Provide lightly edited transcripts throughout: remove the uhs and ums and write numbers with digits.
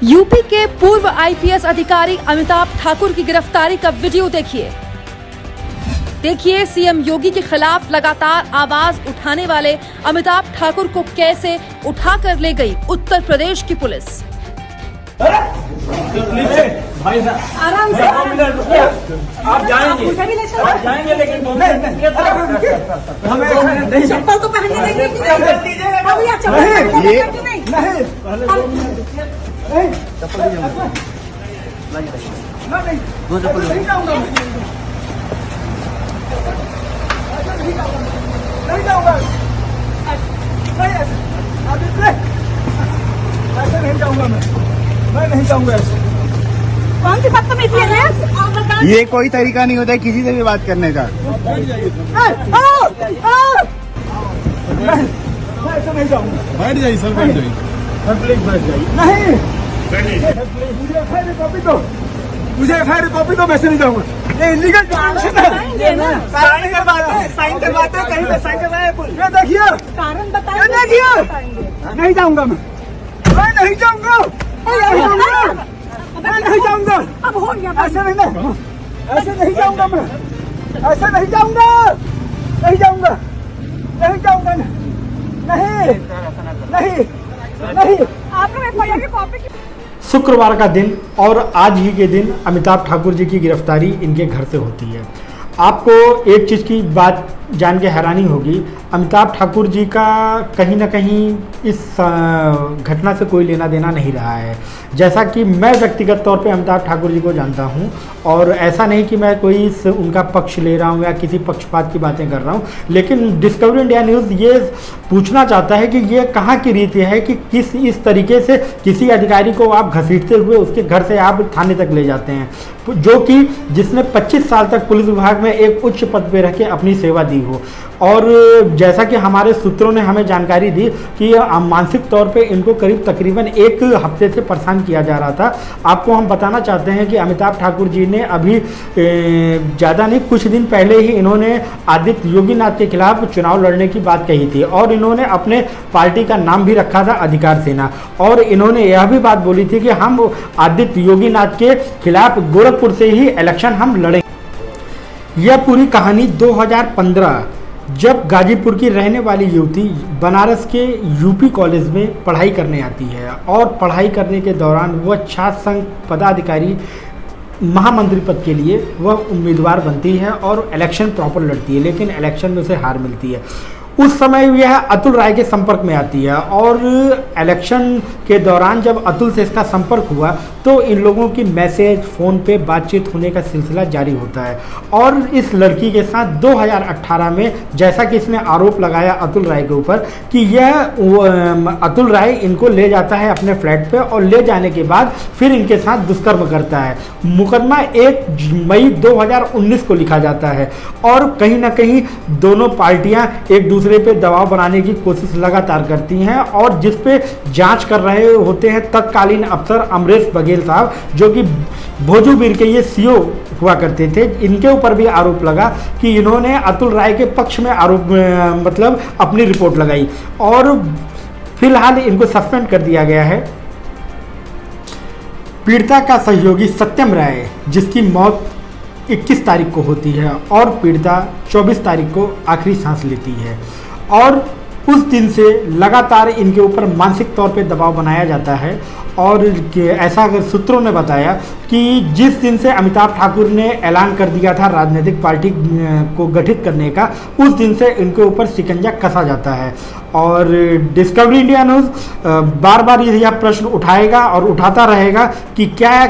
UP के पूर्व IPS अधिकारी अमिताभ ठाकुर की गिरफ्तारी का वीडियो देखिए सीएम योगी के खिलाफ लगातार आवाज उठाने वाले अमिताभ ठाकुर को कैसे उठाकर ले गई उत्तर प्रदेश की पुलिस। भाई साहब आराम से आप जाएंगे लेकिन हमें चप्पल तो पहनने नहीं जाऊंगा ऐसे नहीं जाऊंगा मैं नहीं जाऊंगा ऐसे। कौन सी बदतमीजी है? ये कोई तरीका नहीं होता है किसी से भी बात करने का। मैं ऐसे नहीं जाऊंगा। बैठ जाइए सर, बैठ जाइए। प्लीज बैठ जाइए। नहीं मुझे एफआईआर कॉपी दो, मुझे एफआईआर कॉपी दो, मैं ऐसे नहीं जाऊंगा। ये इलीगल साइन करवाते हैं, कहीं पे साइन करवाए। ये देखिए कारण ये देखिए, नहीं जाऊंगा मैं नहीं जाऊंगा मैं नहीं जाऊंगा। अब हो गया। ऐसे नहीं, ऐसे नहीं जाऊंगा मैं, ऐसे नहीं जाऊंगा नहीं जाऊंगा नहीं जाऊंगा नहीं नहीं नहीं। आप लोग एफआईआर की कॉपी की। शुक्रवार का दिन और आज ही के दिन अमिताभ ठाकुर जी की गिरफ्तारी इनके घर से होती है। आपको एक चीज़ की बात जान के हैरानी होगी, अमिताभ ठाकुर जी का कहीं ना कहीं इस घटना से कोई लेना देना नहीं रहा है। जैसा कि मैं व्यक्तिगत तौर पे अमिताभ ठाकुर जी को जानता हूं, और ऐसा नहीं कि मैं कोई उनका पक्ष ले रहा हूं या किसी पक्षपात की बातें कर रहा हूं, लेकिन डिस्कवरी इंडिया न्यूज़ ये पूछना चाहता है कि ये कहाँ की रीति है कि किस इस तरीके से किसी अधिकारी को आप घसीटते हुए उसके घर से आप थाने तक ले जाते हैं, जो कि जिसने 25 साल तक पुलिस विभाग में एक उच्च पद पर रह के अपनी सेवा दी हो। और जैसा कि हमारे सूत्रों ने हमें जानकारी दी कि मानसिक तौर पे इनको तकरीबन एक हफ्ते से परेशान किया जा रहा था। आपको हम बताना चाहते हैं कि अमिताभ ठाकुर जी ने अभी ज़्यादा नहीं, कुछ दिन पहले ही इन्होंने आदित्य योगीनाथ के खिलाफ चुनाव लड़ने की बात कही थी, और इन्होंने अपने पार्टी का नाम भी रखा था अधिकार सेना, और इन्होंने यह भी बात बोली थी कि हम आदित्य योगीनाथ के खिलाफ गोरखपुर से ही इलेक्शन हम लड़ेंगे। यह पूरी कहानी 2015 जब गाजीपुर की रहने वाली युवती बनारस के यूपी कॉलेज में पढ़ाई करने आती है, और पढ़ाई करने के दौरान वह छात्र संघ पदाधिकारी महामंत्री पद के लिए वह उम्मीदवार बनती है और इलेक्शन प्रॉपर लड़ती है, लेकिन इलेक्शन में उसे हार मिलती है। उस समय यह अतुल राय के संपर्क में आती है, और इलेक्शन के दौरान जब अतुल से इसका संपर्क हुआ तो इन लोगों की मैसेज फ़ोन पे बातचीत होने का सिलसिला जारी होता है। और इस लड़की के साथ 2018 में, जैसा कि इसने आरोप लगाया अतुल राय के ऊपर कि यह अतुल राय इनको ले जाता है अपने फ्लैट पे, और ले जाने के बाद फिर इनके साथ दुष्कर्म करता है। मुकदमा 1 मई 2019 को लिखा जाता है, और कहीं ना कहीं दोनों पार्टियां एक दूसरे पे दबाव बनाने की कोशिश लगातार करती हैं, और जिस पे जांच कर रहे होते हैं तत्कालीन अफसर अमरेश बघेल साहब, जो कि भोजूबीर के ये सीओ हुआ करते थे। इनके ऊपर भी आरोप लगा कि इन्होंने अतुल राय के पक्ष में आरोप मतलब अपनी रिपोर्ट लगाई, और फिलहाल इनको सस्पेंड कर दिया गया है। पीड़िता का सहयोगी सत्यम राय, जिसकी मौत 21 तारीख को होती है, और पीड़िता 24 तारीख को आखिरी सांस लेती है, और उस दिन से लगातार इनके ऊपर मानसिक तौर पे दबाव बनाया जाता है। और ऐसा अगर सूत्रों ने बताया कि जिस दिन से अमिताभ ठाकुर ने ऐलान कर दिया था राजनीतिक पार्टी को गठित करने का, उस दिन से इनके ऊपर शिकंजा कसा जाता है। और डिस्कवरी इंडिया न्यूज़ बार बार यह प्रश्न उठाएगा और उठाता रहेगा कि क्या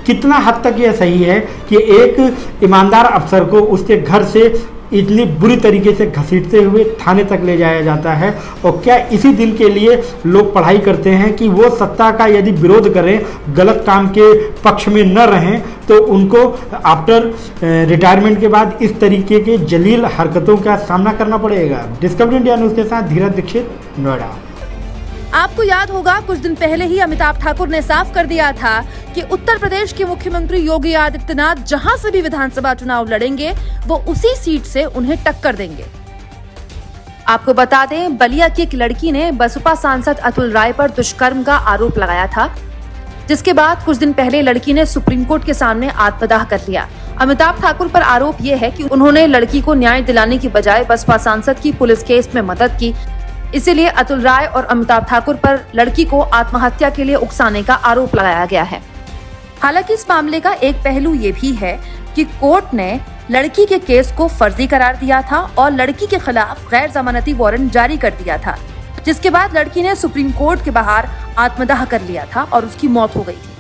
कितना हद तक यह सही है कि एक ईमानदार अफसर को उसके घर से इतनी बुरी तरीके से घसीटते हुए थाने तक ले जाया जाता है, और क्या इसी दिन के लिए लोग पढ़ाई करते हैं कि वो सत्ता का यदि विरोध करें, गलत काम के पक्ष में न रहें, तो उनको आफ्टर रिटायरमेंट के बाद इस तरीके के जलील हरकतों का सामना करना पड़ेगा। डिस्कवरी इंडिया न्यूज़ के साथ धीरज दीक्षित, नोएडा। आपको याद होगा कुछ दिन पहले ही अमिताभ ठाकुर ने साफ कर दिया था कि उत्तर प्रदेश के मुख्यमंत्री योगी आदित्यनाथ जहां से भी विधानसभा चुनाव लड़ेंगे वो उसी सीट से उन्हें टक्कर देंगे। आपको बता दें, बलिया की एक लड़की ने बसपा सांसद अतुल राय पर दुष्कर्म का आरोप लगाया था। जिसके बाद कुछ दिन पहले लड़की ने सुप्रीम कोर्ट के सामने आत्मदाह कर लिया। अमिताभ ठाकुर पर आरोप ये है कि उन्होंने लड़की को न्याय दिलाने की बजाय बसपा सांसद की पुलिस केस में मदद की। इसीलिए अतुल राय और अमिताभ ठाकुर पर लड़की को आत्महत्या के लिए उकसाने का आरोप लगाया गया है। हालांकि इस मामले का एक पहलू ये भी है कि कोर्ट ने लड़की के केस को फर्जी करार दिया था और लड़की के खिलाफ गैर जमानती वारंट जारी कर दिया था, जिसके बाद लड़की ने सुप्रीम कोर्ट के बाहर आत्मदाह कर लिया था और उसकी मौत हो गई थी।